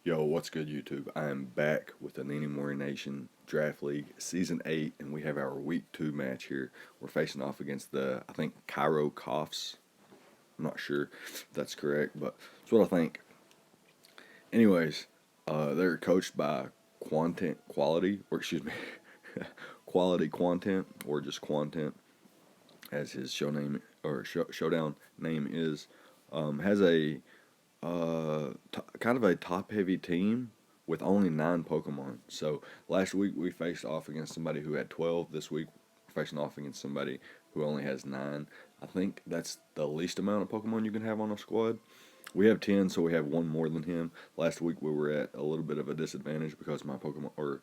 Yo, what's good, YouTube? I am back with the Nini Nation Draft League Season 8, and we have our Week 2 match here. We're facing off against I think, Cairo Coughs. I'm not sure if that's correct, but that's what I think. Anyways, they're coached by Quality Quantent, or just Quantent, as his showdown name is. Has kind of a top heavy team with only 9 Pokemon. So last week we faced off against somebody who had 12. This week we're facing off against somebody who only has 9. I think that's the least amount of Pokemon you can have on a squad. We have 10, so we have one more than him. Last week we were at a little bit of a disadvantage because my Pokemon, or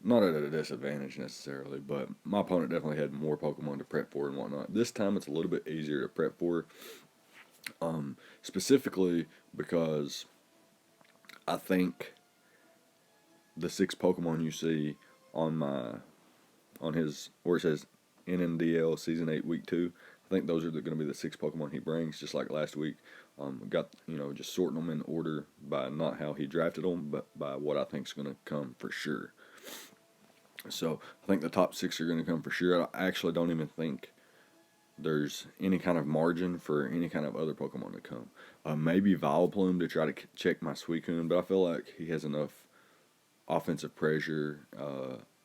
not at a disadvantage necessarily, but my opponent definitely had more Pokemon to prep for and whatnot. This time it's a little bit easier to prep for, specifically because I think the 6 Pokemon you see on his where it says NNDL Season 8 Week 2, I think those are going to be the 6 Pokemon he brings, just like last week. Got just sorting them in order by not how he drafted them, but by what I think is going to come for sure. So I think the top 6 are going to come for sure. I actually don't even think there's any kind of margin for any kind of other Pokemon to come. Maybe Vileplume to try to check my Suicune, but I feel like he has enough offensive pressure,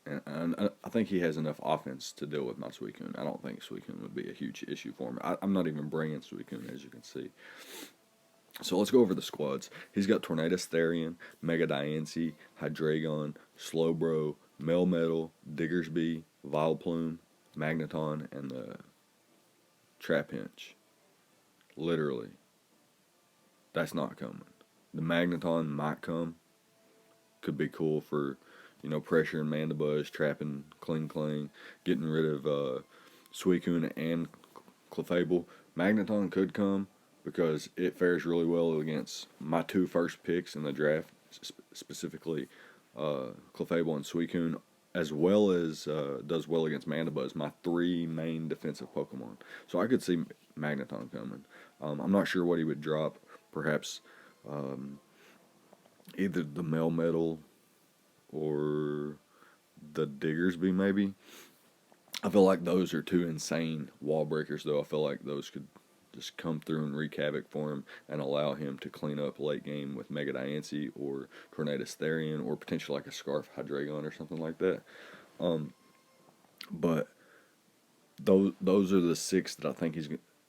and I think he has enough offense to deal with my Suicune. I don't think Suicune would be a huge issue for him. I'm not even bringing Suicune, as you can see. So let's go over the squads. He's got Tornadus Therian, Mega Diancie, Hydreigon, Slowbro, Melmetal, Diggersby, Vileplume, Magneton, and the Trapinch. Literally. That's not coming. The Magneton might come. Could be cool for, pressure and Mandibuzz, trapping Kling, getting rid of Suicune and Clefable. Magneton could come because it fares really well against my 2 first picks in the draft, specifically Clefable and Suicune, as well as does well against Mandibuzz, my 3 main defensive Pokemon. So I could see Magneton coming. I'm not sure what he would drop. Perhaps either the Melmetal or the Diggersby, maybe. I feel like those are 2 insane wall breakers, though. I feel like those could just come through and wreak havoc for him and allow him to clean up late game with Mega Diancie or Tornadus Therian, or potentially like a Scarf Hydreigon or something like that. But those are the 6 that I think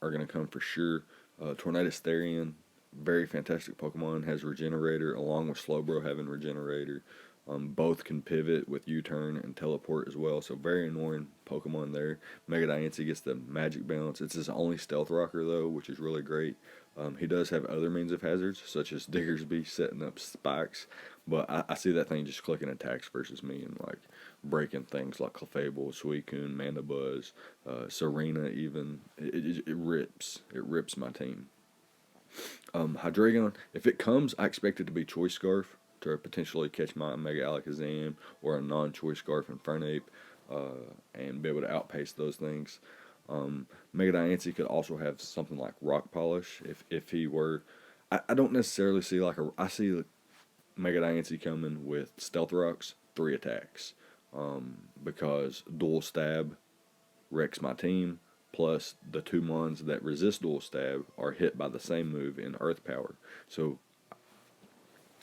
are going to come for sure. Tornadus Therian, very fantastic Pokemon, has Regenerator, along with Slowbro having Regenerator. Both can pivot with U-turn and teleport as well, so very annoying Pokemon there. Mega Diancie gets the Magic Bounce. It's his only Stealth Rocker, though, which is really great. He does have other means of hazards, such as Diggersby setting up spikes, but I see that thing just clicking attacks versus me and like breaking things like Clefable, Suicune, Mandibuzz, Serena even. It rips my team. Hydreigon, if it comes, I expect it to be Choice Scarf to potentially catch my Mega Alakazam or a non-Choice Scarf Infernape, and be able to outpace those things. Mega Diancie could also have something like Rock Polish if he were. I don't necessarily see I see Mega Diancie coming with Stealth Rocks, 3 attacks, because Dual Stab wrecks my team. Plus, the 2 mons that resist Dual Stab are hit by the same move in Earth Power. So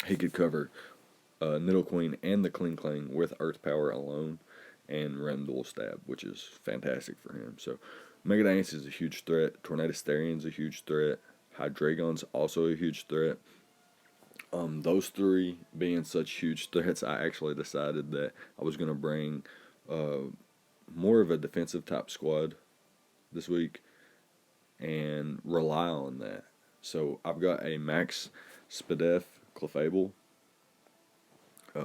he could cover Nidoqueen and the Kling with Earth Power alone and run Dual Stab, which is fantastic for him. So Mega Diancie is a huge threat. Tornadus Therian is a huge threat. Hydreigon's also a huge threat. Those 3 being such huge threats, I actually decided that I was going to bring more of a defensive type squad this week and rely on that. So I've got a Max Spadef Clefable,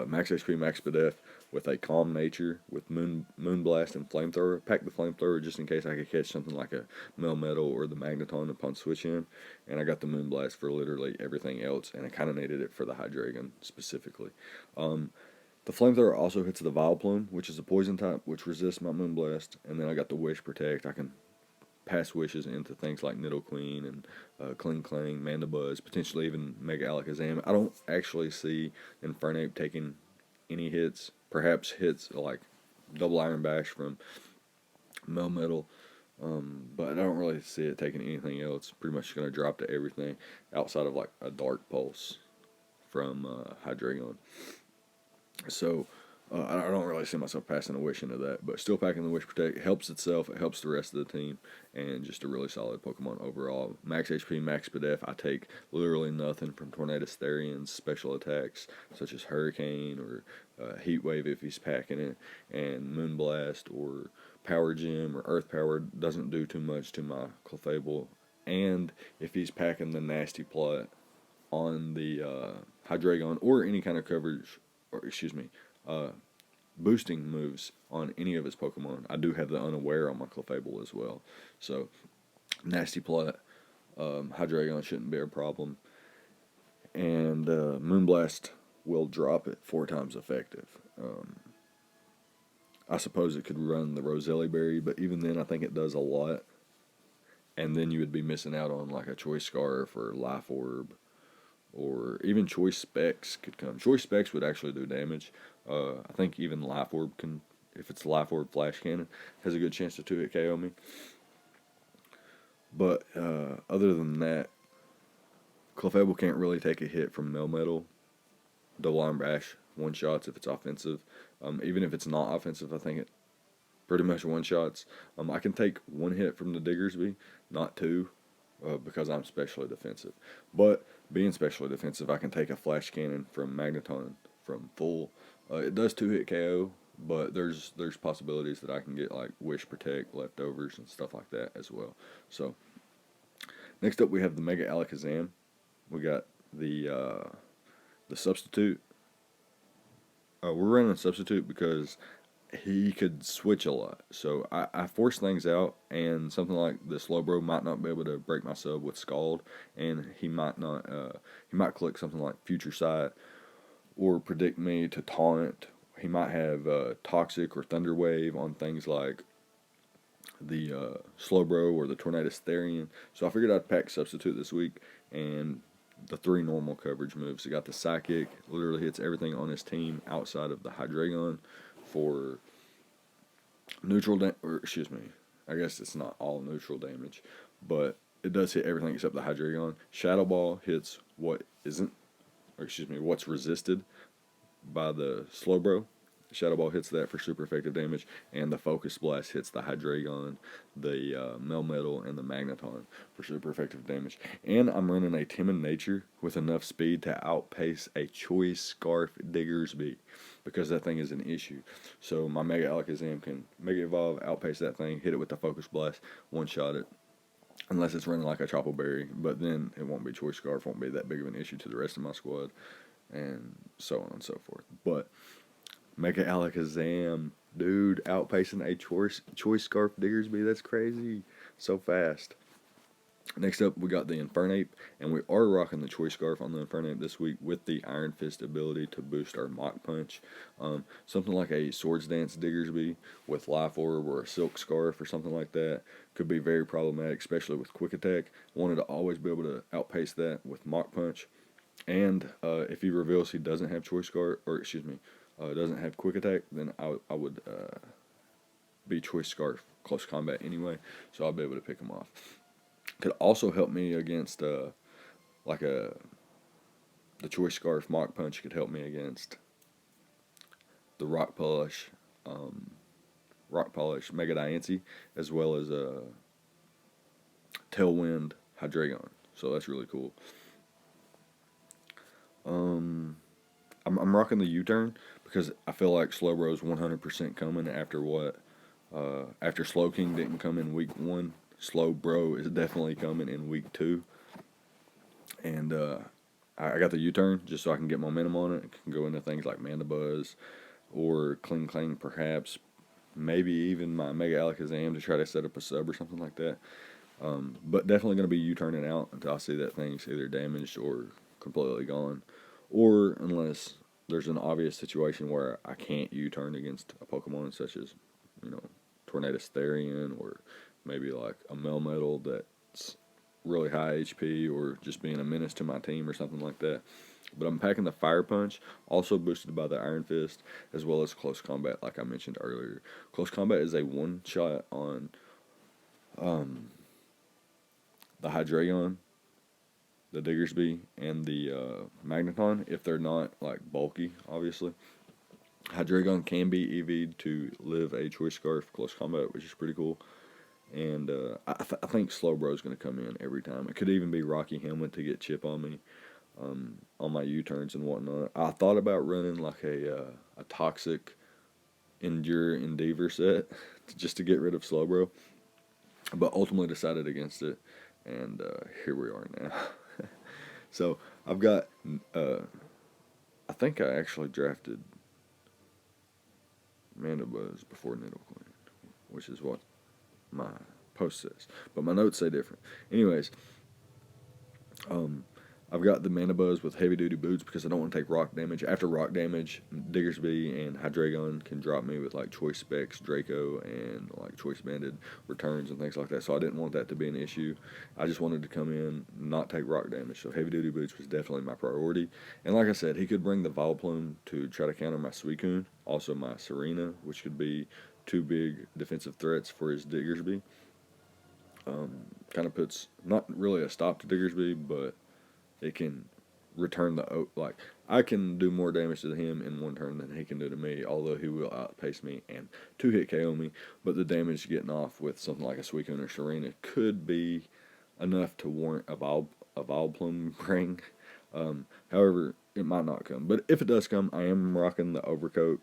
Max HP Max Spadef with a Calm Nature with Moonblast and Flamethrower. Pack the Flamethrower just in case I could catch something like a Melmetal or the Magneton upon switch in. And I got the Moonblast for literally everything else, and I kind of needed it for the Hydreigon specifically. The Flamethrower also hits the Vileplume, which is a poison type, which resists my Moonblast. And then I got the Wish Protect. I can pass wishes into things like Nidoqueen and Kling Kling, Mandibuzz, potentially even Mega Alakazam. I don't actually see Infernape taking any hits. Perhaps hits like Double Iron Bash from Melmetal. But I don't really see it taking anything else. Pretty much going to drop to everything outside of like a Dark Pulse from Hydreigon. So I don't really see myself passing a wish into that, but still packing the Wish Protect helps itself, it helps the rest of the team, and just a really solid Pokemon overall. Max HP, Max Spadef, I take literally nothing from Tornadus Therion's special attacks, such as Hurricane or Heat Wave if he's packing it, and Moonblast or Power Gem or Earth Power doesn't do too much to my Clefable. And if he's packing the Nasty Plot on the Hydreigon or any kind of coverage, or excuse me, boosting moves on any of his Pokemon. I do have the Unaware on my Clefable as well. So, Nasty Plot, Hydreigon shouldn't be a problem. And Moonblast will drop it 4 times effective. I suppose it could run the Roselli Berry, but even then I think it does a lot. And then you would be missing out on like a Choice Scarf or Life Orb, or even Choice Specs could come. Choice Specs would actually do damage. I think even Life Orb can, if it's Life Orb Flash Cannon, has a good chance to 2-hit KO me. But other than that, Clefable can't really take a hit from Melmetal. Double Iron Bash, one-shots if it's offensive. Even if it's not offensive, I think it pretty much one-shots. I can take 1 hit from the Diggersby, not 2, because I'm specially defensive. But being specially defensive, I can take a Flash Cannon from Magneton from full. It does 2-hit KO, but there's possibilities that I can get like Wish Protect, leftovers, and stuff like that as well. So next up we have the Mega Alakazam. We got the substitute. We're running a substitute because he could switch a lot. So I force things out, and something like the Slowbro might not be able to break my sub with Scald, and he might not. He might click something like Future Sight or predict me to taunt. He might have Toxic or Thunder Wave on things like the Slowbro or the Tornadus Therian. So I figured I'd pack substitute this week, and the 3 normal coverage moves. He got the Psychic, literally hits everything on his team outside of the Hydreigon for neutral or excuse me, I guess it's not all neutral damage, but it does hit everything except the Hydreigon. Shadow Ball hits what's resisted by the Slowbro. Shadow Ball hits that for super effective damage, and the Focus Blast hits the Hydreigon, the Melmetal, and the Magneton for super effective damage. And I'm running a Timid Nature with enough speed to outpace a Choice Scarf Diggersby, because that thing is an issue. So my Mega Alakazam can Mega Evolve, outpace that thing, hit it with the Focus Blast, one-shot it. Unless it's running like a Chople Berry, but then it won't be Choice Scarf, won't be that big of an issue to the rest of my squad, and so on and so forth. But Mega Alakazam, dude, outpacing a Choice Scarf Diggersby, that's crazy, so fast. Next up, we got the Infernape, and we are rocking the Choice Scarf on the Infernape this week with the Iron Fist ability to boost our Mach Punch. Something like a Swords Dance Diggersby with Life Orb or a Silk Scarf or something like that could be very problematic, especially with Quick Attack. Wanted to always be able to outpace that with Mach Punch. And if he reveals he doesn't have Choice Scarf, or excuse me, doesn't have Quick Attack, then I would be Choice Scarf close combat anyway, so I'll be able to pick him off. Could also help me against the Choice Scarf Mach Punch could help me against the Rock Polish Mega Diancie, as well as Tailwind Hydreigon. So that's really cool. I'm rocking the U-turn because I feel like Slowbro's 100% coming after Slow King didn't come in week 1. Slowbro is definitely coming in week 2. And I got the U-turn just so I can get momentum on it. It can go into things like Mandibuzz or Kling Kling perhaps. Maybe even my Mega Alakazam to try to set up a sub or something like that. But definitely going to be U-turning out until I see that thing's either damaged or completely gone. Or unless there's an obvious situation where I can't U-turn against a Pokemon such as, Tornadus Therian or maybe like a Melmetal that's really high HP or just being a menace to my team or something like that. But I'm packing the Fire Punch, also boosted by the Iron Fist, as well as Close Combat, like I mentioned earlier. Close Combat is a one-shot on the Hydreigon, the Diggersby, and the Magneton, if they're not like bulky, obviously. Hydreigon can be EV'd to live a Choice Scarf Close Combat, which is pretty cool. And I think Slowbro is going to come in every time. It could even be Rocky Helmet to get chip on me on my U-turns and whatnot. I thought about running like a Toxic Endure Endeavor set just to get rid of Slowbro, but ultimately decided against it, and here we are now. So I've got, I think I actually drafted Mandibuzz before Nidoqueen, which is what my post says, but my notes say different. Anyways, I've got the Mandibuzz with heavy duty boots because I don't want to take rock damage. After rock damage, Diggersby and Hydreigon can drop me with like Choice Specs, Draco, and like Choice Banded returns and things like that. So I didn't want that to be an issue. I just wanted to come in, not take rock damage. So heavy duty boots was definitely my priority. And like I said, he could bring the Vileplume to try to counter my Suicune, also my Serena, which could be two big defensive threats for his Diggersby. Kind of puts not really a stop to Diggersby, but it can return the like I can do more damage to him in one turn than he can do to me, although he will outpace me and 2-hit KO me. But the damage getting off with something like a Suicune or Serena could be enough to warrant a Vileplume bring. However, it might not come. But if it does come, I am rocking the Overcoat.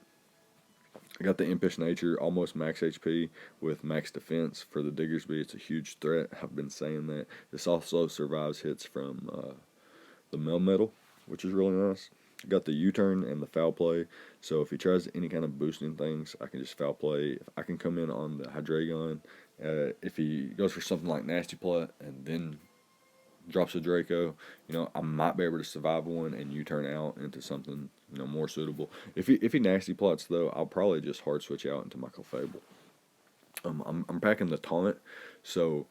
I got the Impish Nature, almost max HP with max defense for the Diggersby. It's a huge threat. I've been saying that. This also survives hits from the Melmetal, which is really nice. I got the U-turn and the Foul Play, so if he tries any kind of boosting things, I can just Foul Play. I can come in on the Hydreigon. If he goes for something like Nasty Plot and then drops a Draco, I might be able to survive one and U-turn out into something, more suitable. If he Nasty Plots, though, I'll probably just hard switch out into my Clefable. I'm packing the Taunt, so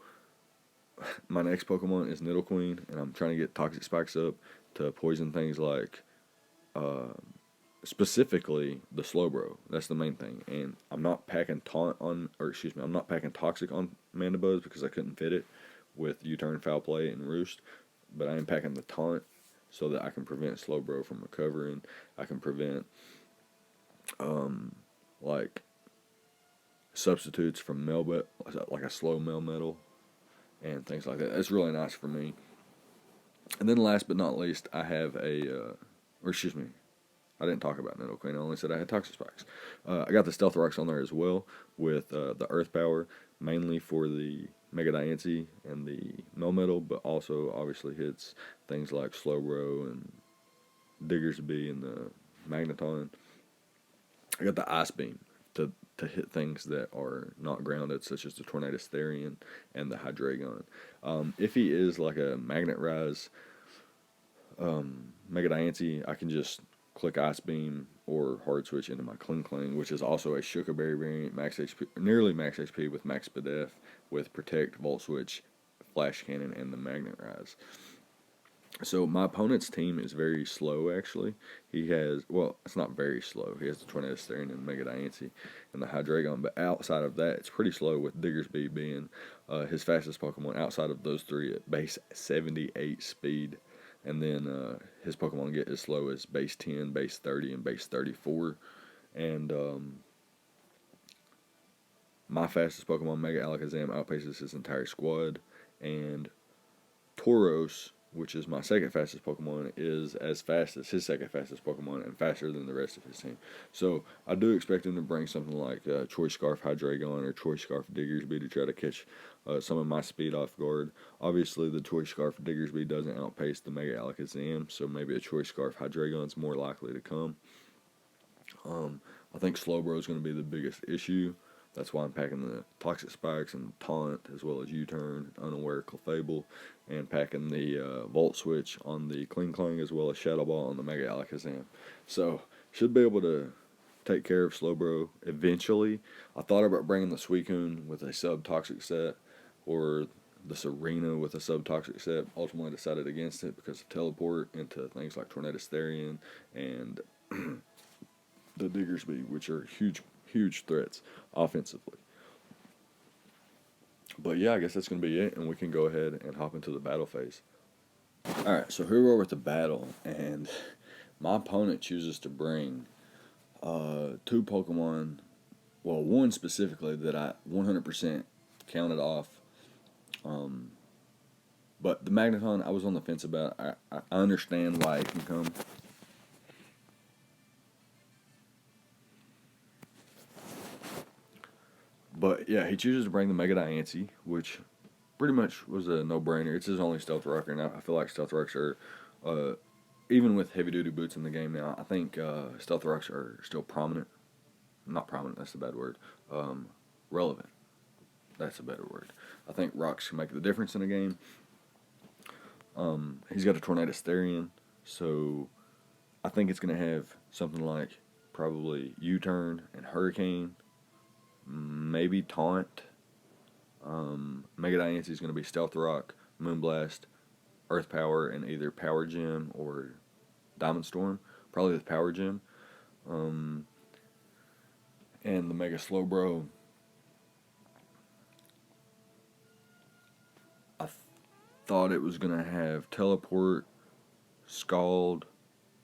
my next Pokemon is Nidoqueen, and I'm trying to get Toxic Spikes up to poison things like, specifically the Slowbro. That's the main thing. And I'm not packing I'm not packing Toxic on Mandibuzz because I couldn't fit it with U-turn, Foul Play, and Roost. But I am packing the Taunt so that I can prevent Slowbro from recovering. I can prevent, like, substitutes from Melbet, like a slow Melmetal, and things like that. That's really nice for me. And then last but not least, I have I didn't talk about Nidoqueen. I only said I had Toxic Spikes. I got the Stealth Rocks on there as well with the Earth Power, mainly for the Mega Diancie and the Melmetal, but also obviously hits things like Slowbro and Diggersby and the Magneton. I got the Ice Beam to hit things that are not grounded, such as the Tornadus Therian and the Hydreigon. If he is like a Magnet Rise Mega Diancie, I can just click Ice Beam or Hard Switch into my Kling, which is also a Shuka Berry variant, max HP, nearly max HP with Max Spadef, with Protect, Volt Switch, Flash Cannon, and the Magnet Rise. So my opponent's team is very slow, actually. He has, well, it's not very slow. He has the Tornadus Therian and Mega Diancie and the Hydreigon, but outside of that, it's pretty slow, with Diggersby being his fastest Pokemon outside of those three at base 78 speed. And then his Pokemon get as slow as base 10, base 30, and base 34. And my fastest Pokemon, Mega Alakazam, outpaces his entire squad. And Tauros, which is my second fastest Pokemon, is as fast as his second fastest Pokemon and faster than the rest of his team. So I do expect him to bring something like Choice Scarf Hydreigon or Choice Scarf Diggersby to try to catch some of my speed off guard. Obviously, the Choice Scarf Diggersby doesn't outpace the Mega Alakazam, so maybe a Choice Scarf Hydreigon is more likely to come. I think Slowbro is going to be the biggest issue. That's why I'm packing the Toxic Spikes and Taunt, as well as U-turn, Unaware, Clefable, and packing the Volt Switch on the Kling, as well as Shadow Ball on the Mega Alakazam. So, should be able to take care of Slowbro eventually. I thought about bringing the Suicune with a sub-toxic set, or the Serena with a sub-toxic set. Ultimately decided against it because of teleport into things like Tornadus Therian and the Diggersby, which are huge threats offensively. But yeah, I guess that's going to be it, and we can go ahead and hop into the battle phase. Alright, so here we are with the battle, and my opponent chooses to bring two Pokemon, well, one specifically that I 100% counted off. But the Magneton, I was on the fence about. I understand why it can come. But yeah, he chooses to bring the Mega Diancie, which pretty much was a no-brainer. It's his only Stealth Rocker, and I feel like Stealth Rocks are, even with heavy-duty boots in the game now, I think Stealth Rocks are still prominent. Not prominent, that's the bad word. Relevant. That's a better word. I think rocks can make the difference in a game. He's got a Tornadus Therian, so I think it's going to have something like probably U-Turn and Hurricane, maybe Taunt. Mega Diancie is going to be Stealth Rock, Moonblast, Earth Power, and either Power Gem or Diamond Storm. Probably with Power Gem. And the Mega Slowbro, I thought it was going to have Teleport, Scald,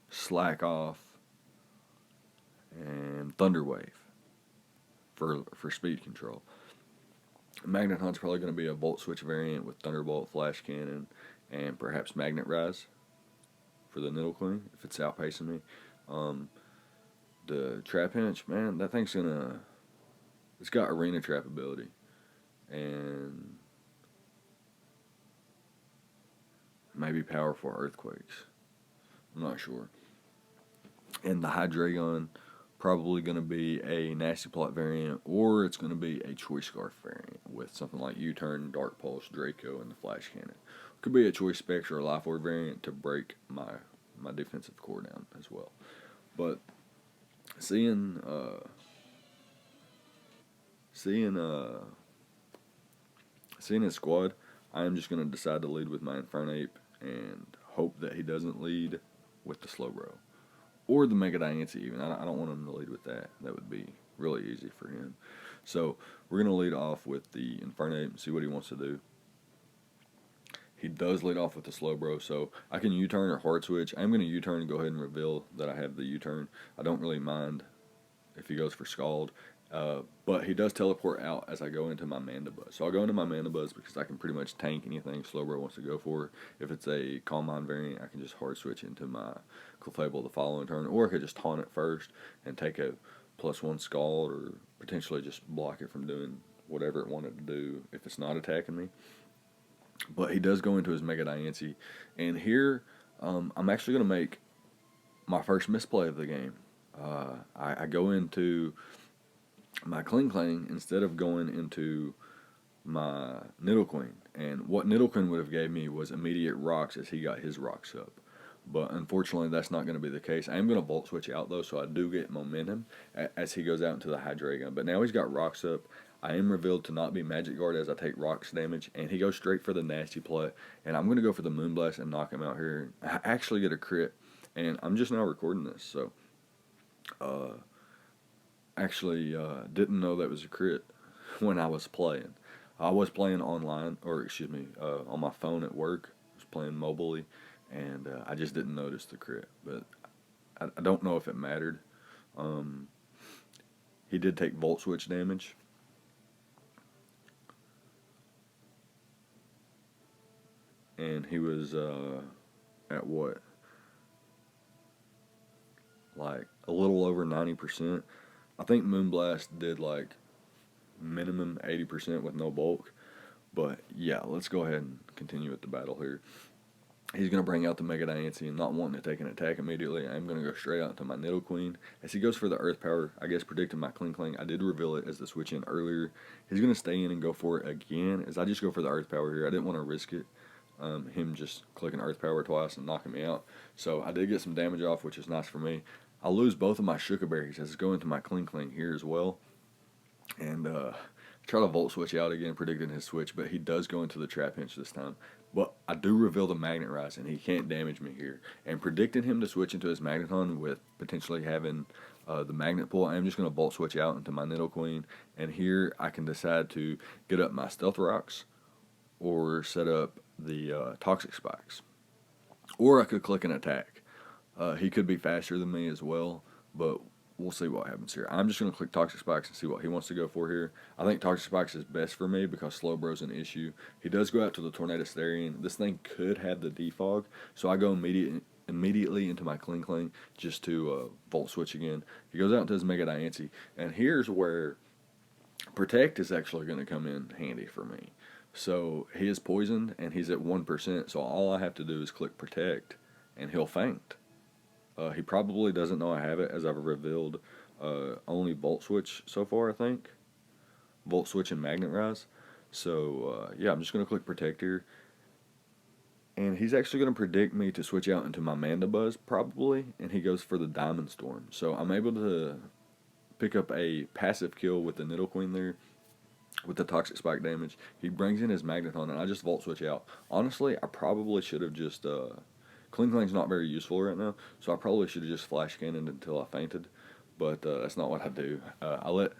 Slack Off, and Thunder Wave for speed control. Magneton's probably going to be a Volt Switch variant with Thunderbolt, Flash Cannon, and perhaps Magnet Rise for the Nidoqueen if it's outpacing me. The Trapinch, man, that thing's gonna. It's got Arena Trap ability, and maybe powerful Earthquakes. I'm not sure. And the Hydreigon, probably going to be a Nasty Plot variant, or it's going to be a Choice Scarf variant with something like U-Turn, Dark Pulse, Draco, and the Flash Cannon. Could be a Choice Specs or a Life Orb variant to break my defensive core down as well. But seeing his squad, I am just going to decide to lead with my Infernape and hope that he doesn't lead with the Slowbro. Or the Mega Diancie even. I don't want him to lead with that. That would be really easy for him. So we're going to lead off with the Infernape and see what he wants to do. He does lead off with the Slowbro, so I can U-turn or hard switch. I'm going to U-turn and go ahead and reveal that I have the U-turn. I don't really mind if he goes for Scald. But he does teleport out as I go into my Mandibuzz. So I'll go into my Mandibuzz because I can pretty much tank anything Slowbro wants to go for. If it's a Calm Mind variant, I can just hard switch into my Clefable the following turn. Or I could just taunt it first and take a +1 Scald, or potentially just block it from doing whatever it wanted to do if it's not attacking me. But he does go into his Mega Diancie. And here, I'm actually going to make my first misplay of the game. I go into my Kling Klang instead of going into my Nidoqueen. And what Nidoqueen would have gave me was immediate rocks as he got his rocks up. But unfortunately, that's not going to be the case. I am going to Volt Switch out, though, so I do get momentum as he goes out into the Hydreigon. But now he's got rocks up. I am revealed to not be Magic Guard as I take rocks damage. And he goes straight for the Nasty Plot. And I'm going to go for the Moonblast and knock him out here. I actually get a crit. And I'm just now recording this, so actually didn't know that was a crit when I was playing. I was playing online, or excuse me, on my phone at work. I was playing mobilely, and I just didn't notice the crit. But I don't know if it mattered. He did take Volt Switch damage. And he was at what? Like a little over 90%. I think Moonblast did like minimum 80% with no bulk. But yeah, let's go ahead and continue with the battle here. He's going to bring out the Mega Diancie and not wanting to take an attack immediately. I'm going to go straight out to my Nidoqueen. As he goes for the Earth Power, I guess predicting my Kling Klang, I did reveal it as the switch in earlier. He's going to stay in and go for it again. As I just go for the Earth Power here, I didn't want to risk it. Him just clicking Earth Power twice and knocking me out. So I did get some damage off, which is nice for me. I lose both of my Shukaberries as I go into my Kling here as well. And try to Volt Switch out again, predicting his switch, but he does go into the Trap Pinch this time. But I do reveal the Magnet Rise, and he can't damage me here. And predicting him to switch into his Magneton with potentially having the Magnet Pull, I'm just going to Volt Switch out into my Nidoqueen. And here I can decide to get up my Stealth Rocks or set up the Toxic Spikes. Or I could click an attack. He could be faster than me as well, but we'll see what happens here. I'm just going to click Toxic Spikes and see what he wants to go for here. I think Toxic Spikes is best for me because Slowbro's an issue. He does go out to the Tornado Therian. This thing could have the Defog, so I go immediately into my Kling just to Volt Switch again. He goes out into his Mega Diancie, and here's where Protect is actually going to come in handy for me. So he is poisoned, and he's at 1%, so all I have to do is click Protect, and he'll faint. He probably doesn't know I have it, as I've revealed only Volt Switch so far, I think. Volt Switch and Magnet Rise. So, yeah, I'm just going to click Protect here. And he's actually going to predict me to switch out into my Mandibuzz, probably, and he goes for the Diamond Storm. So I'm able to pick up a passive kill with the Nidoqueen there, with the Toxic Spike damage. He brings in his Magneton, and I just Volt Switch out. Honestly, I probably should have just... Kling's not very useful right now, so I probably should have just Flash Cannoned until I fainted, but that's not what I do. I let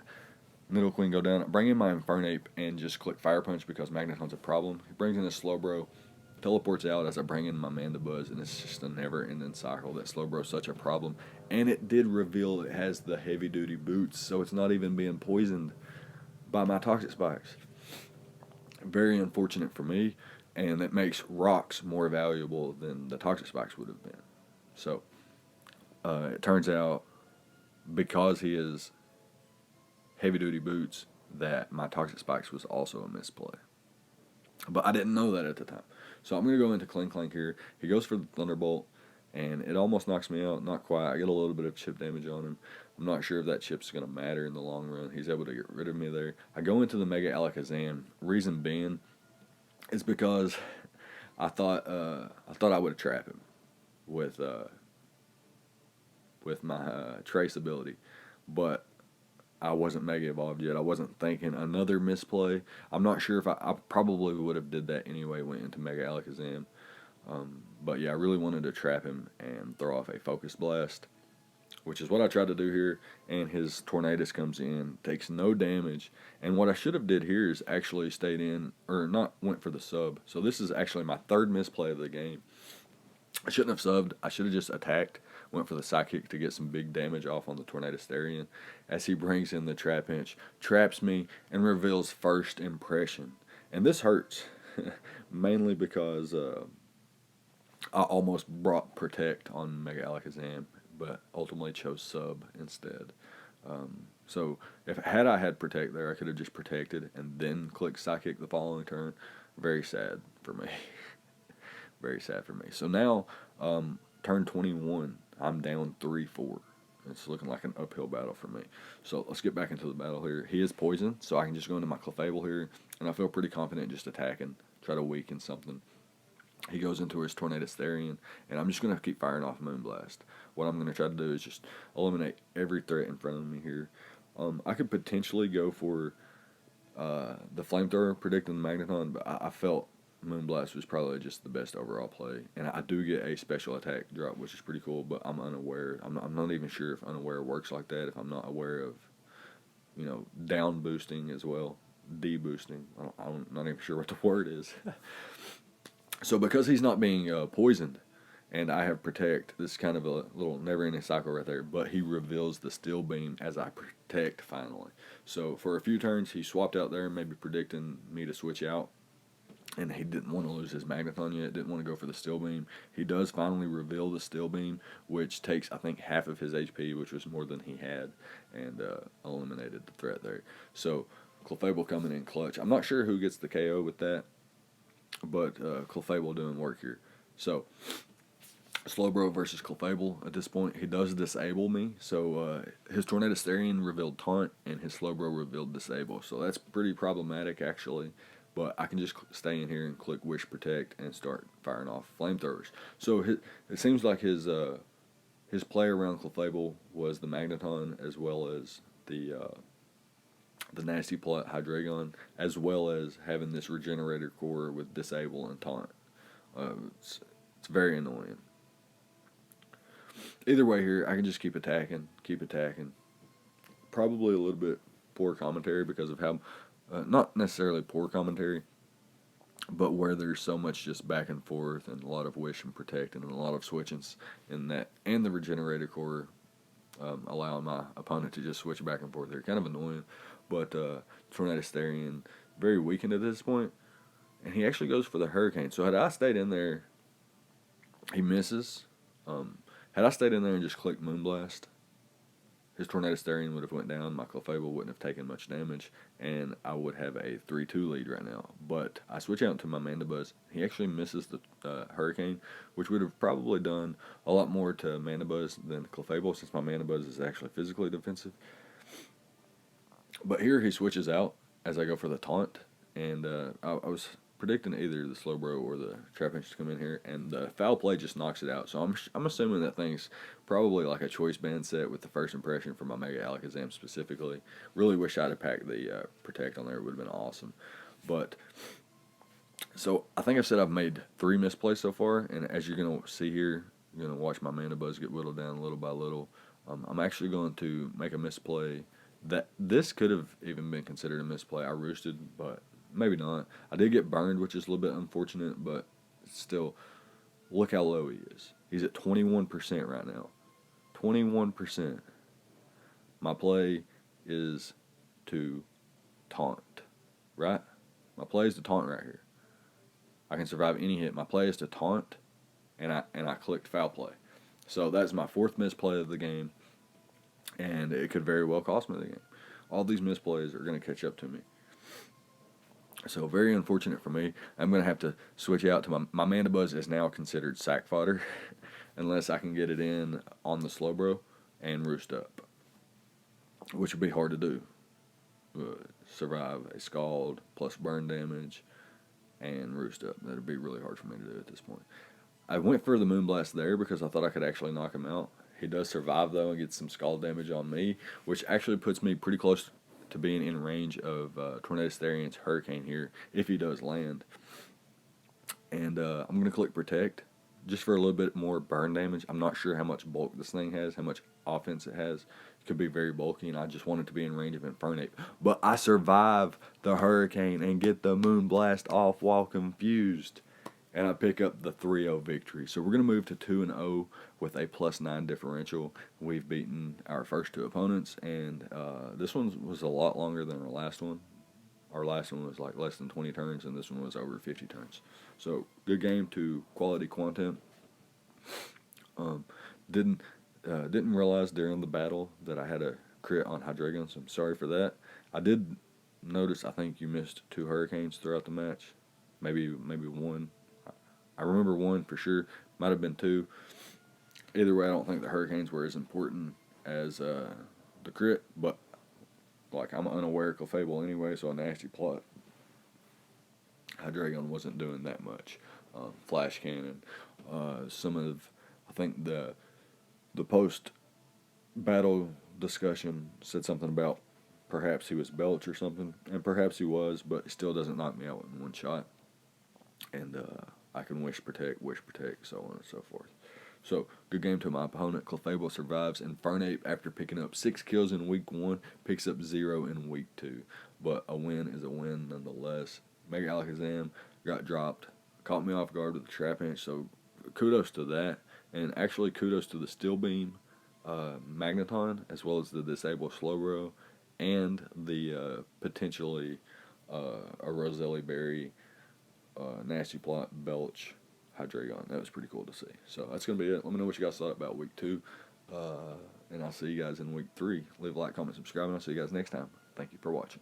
Nidoqueen go down, bring in my Infernape, and just click Fire Punch because Magneton's a problem. He brings in his Slowbro, teleports out as I bring in my Mandibuzz, and it's just a never-ending cycle that Slowbro's such a problem. And it did reveal it has the heavy-duty boots, so it's not even being poisoned by my Toxic Spikes. Very unfortunate for me, and it makes rocks more valuable than the Toxic Spikes would have been. So, it turns out, because he is heavy-duty boots, that my Toxic Spikes was also a misplay. But I didn't know that at the time. So I'm going to go into Kling here. He goes for the Thunderbolt, and it almost knocks me out. Not quite. I get a little bit of chip damage on him. I'm not sure if that chip's going to matter in the long run. He's able to get rid of me there. I go into the Mega Alakazam. Reason being is because I thought I would trap him with my Trace ability, but I wasn't Mega Evolved yet. I wasn't thinking another misplay. I'm not sure if I probably would have did that anyway, went into Mega Alakazam. But yeah, I really wanted to trap him and throw off a Focus Blast, which is what I tried to do here, and his Tornadus comes in, takes no damage, and what I should have did here is actually stayed in, or not went for the sub. So this is actually my third misplay of the game. I shouldn't have subbed. I should have just attacked, went for the Psychic to get some big damage off on the Tornado Therian, as he brings in the Trap Pinch, traps me, and reveals First Impression. And this hurts, mainly because I almost brought Protect on Mega Alakazam, but ultimately chose Sub instead. So had I had Protect there, I could have just protected and then clicked Psychic the following turn. Very sad for me. Very sad for me. So now, turn 21, I'm down 3-4. It's looking like an uphill battle for me. So let's get back into the battle here. He is poisoned, so I can just go into my Clefable here, and I feel pretty confident just attacking, try to weaken something. He goes into his Tornado Therian, and I'm just going to keep firing off Moonblast. What I'm going to try to do is just eliminate every threat in front of me here. I could potentially go for the Flamethrower, predicting the Magneton, but I felt Moonblast was probably just the best overall play. And I do get a special attack drop, which is pretty cool, but I'm unaware. I'm not even sure if unaware works like that, if I'm not aware of, down boosting as well, de-boosting. I'm not even sure what the word is. So because he's not being poisoned, and I have Protect, this is kind of a little never-ending cycle right there, but he reveals the Steel Beam as I Protect finally. So for a few turns, he swapped out there, maybe predicting me to switch out, and he didn't want to lose his Magneton yet, didn't want to go for the Steel Beam. He does finally reveal the Steel Beam, which takes, I think, half of his HP, which was more than he had, and eliminated the threat there. So Clefable coming in clutch. I'm not sure who gets the KO with that, but Clefable doing work here. So Slowbro versus Clefable at this point. He does disable me. So his Tornado Therian revealed Taunt, and his Slowbro revealed Disable. So that's pretty problematic, actually. But I can just stay in here and click Wish Protect and start firing off Flamethrowers. So it seems like his his play around Clefable was the Magneton as well as the Nasty Plot Hydreigon, as well as having this Regenerator core with Disable and Taunt. It's very annoying. Either way here, I can just keep attacking. Probably a little bit poor commentary because of how, not necessarily poor commentary, but where there's so much just back and forth and a lot of wish and protect and a lot of switchings in that, and the Regenerator core allowing my opponent to just switch back and forth. They're kind of annoying, but Tornadus Therian very weakened at this point, and he actually goes for the Hurricane. So had I stayed in there, he misses. Had I stayed in there and just clicked Moonblast, his Tornadus Therian would have went down, my Clefable wouldn't have taken much damage, and I would have a 3-2 lead right now. But I switch out to my Mandibuzz. He actually misses the Hurricane, which would have probably done a lot more to Mandibuzz than Clefable, since my Mandibuzz is actually physically defensive. But here he switches out as I go for the Taunt, and I was predicting either the Slowbro or the Trapinch to come in here, and the Foul Play just knocks it out. So I'm assuming that thing's probably like a Choice Band set with the first impression for my Mega Alakazam specifically. Really wish I'd have packed the Protect on there. It would have been awesome. But, so I think I've said I've made 3 misplays so far, and as you're going to see here, you're going to watch my Mandibuzz get whittled down little by little. I'm actually going to make a misplay that this could have even been considered a misplay. I roosted, but maybe not. I did get burned, which is a little bit unfortunate, but still, look how low he is. He's at 21% right now. 21%. My play is to taunt, right? My play is to taunt right here. I can survive any hit. My play is to taunt, and I clicked Foul Play. So that's my 4th misplay of the game, and it could very well cost me the game. All these misplays are going to catch up to me. So very unfortunate for me. I'm going to have to switch out to my Mandibuzz is now considered sack fodder unless I can get it in on the Slowbro and roost up, which would be hard to do. Survive a Scald plus burn damage and roost up. That would be really hard for me to do at this point. I went for the Moonblast there because I thought I could actually knock him out. He does survive though and gets some Scald damage on me, which actually puts me pretty close to being in range of Tornadus Therian's Hurricane here, if he does land. And I'm going to click Protect, just for a little bit more burn damage. I'm not sure how much bulk this thing has, how much offense it has. It could be very bulky, and I just want it to be in range of Infernape. But I survive the Hurricane and get the Moonblast off while confused. And I pick up the 3-0 victory. So we're going to move to 2-0 with a +9 differential. We've beaten our first 2 opponents, and this one was a lot longer than our last one. Our last one was like less than 20 turns, and this one was over 50 turns. So good game to quality content. Didn't realize during the battle that I had a crit on Hydreigon, so I'm sorry for that. I did notice, I think you missed 2 Hurricanes throughout the match. Maybe 1. I remember 1 for sure. Might have been 2. Either way, I don't think the Hurricanes were as important as the crit, but like I'm unaware of Clefable anyway, so a Nasty Plot Hydreigon wasn't doing that much. Flash Cannon. Some of, I think the post battle discussion said something about perhaps he was Belch or something, and perhaps he was, but it still doesn't knock me out in 1 shot. And I can wish protect, so on and so forth. So, good game to my opponent. Clefable survives. Infernape, after picking up 6 kills in week 1, picks up 0 in week 2. But a win is a win nonetheless. Mega Alakazam got dropped. Caught me off guard with the Trapinch, so kudos to that. And actually kudos to the Steel Beam Magneton, as well as the Disable Slowbro, and the potentially a Roselli Berry Nasty Plot Belch Hydreigon. That was pretty cool to see. So that's going to be it. Let me know what you guys thought about week 2. And I'll see you guys in week 3. Leave a like, comment, subscribe, and I'll see you guys next time. Thank you for watching.